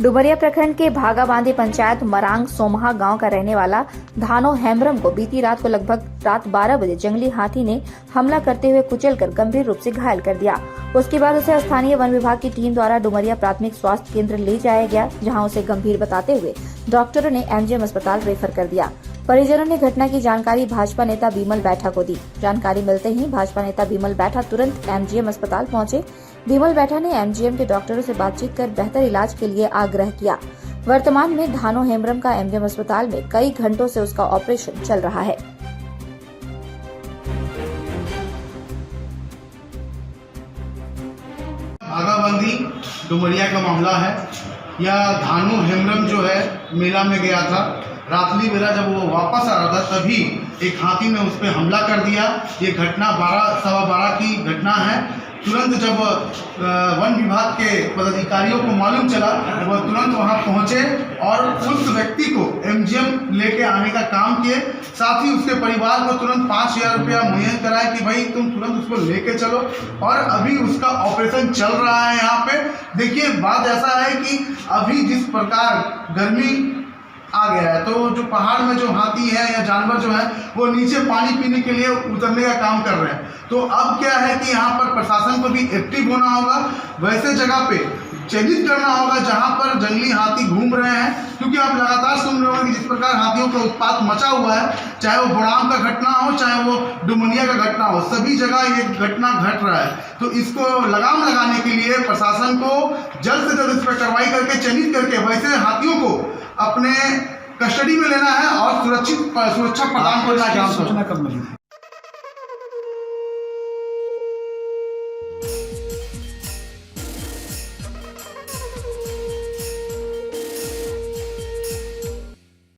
डुमरिया प्रखंड के भागाबांधी पंचायत मरांग सोमहा गांव का रहने वाला धानो हेम्ब्रम को बीती रात को लगभग रात 12 बजे जंगली हाथी ने हमला करते हुए कुचलकर गंभीर रूप से घायल कर दिया। उसके बाद उसे स्थानीय वन विभाग की टीम द्वारा डुमरिया प्राथमिक स्वास्थ्य केंद्र ले जाया गया, जहां उसे गंभीर बताते हुए डॉक्टरों ने एमजीएम अस्पताल रेफर कर दिया। परिजनों ने घटना की जानकारी भाजपा नेता बिमल बैठा को दी। जानकारी मिलते ही भाजपा नेता बिमल बैठा तुरंत एमजीएम अस्पताल पहुंचे। बिमल बैठा ने एमजीएम के डॉक्टरों से बातचीत कर बेहतर इलाज के लिए आग्रह किया। वर्तमान में धानो हेम्ब्रम का एमजीएम अस्पताल में कई घंटों से उसका ऑपरेशन चल रहा है। भागाबांधी डुमरिया का मामला है। यह धानो हेम्ब्रम जो है मेला में गया था। रात्रि बेला जब वो वापस आ रहा था तभी एक हाथी ने उस पर हमला कर दिया। ये घटना 12:15 की घटना है। तुरंत जब वन विभाग के पदाधिकारियों को मालूम चला, वो तुरंत वहां पहुंचे और उस व्यक्ति को एमजीएम लेके आने का काम किए। साथ ही उसके परिवार को तुरंत 5,000 रुपया मुहैया कराया कि भाई तुम तुरंत उसको लेके चलो, और अभी उसका ऑपरेशन चल रहा है। यहाँ पे देखिए, बात ऐसा है कि अभी जिस प्रकार गर्मी आ गया है, तो जो पहाड़ में जो हाथी है या जानवर जो है वो नीचे पानी पीने के लिए उतरने का काम कर रहे हैं। तो अब क्या है कि यहाँ पर प्रशासन को भी एक्टिव होना होगा, वैसे जगह पे चिन्हित करना होगा जहाँ पर जंगली हाथी घूम रहे हैं, क्योंकि आप लगातार सुन रहे होंगे कि जिस प्रकार हाथियों का उत्पात मचा हुआ है, चाहे वो बड़ाम का घटना हो, चाहे वो डुमरिया का घटना हो, सभी जगह ये घटना घट रहा है। तो इसको लगाम लगाने के लिए प्रशासन को जल्द से जल्द इस पर कार्रवाई करके चिन्हित करके वैसे हाथियों को अपने कस्टडी में लेना है और सुरक्षा प्रदान करना है।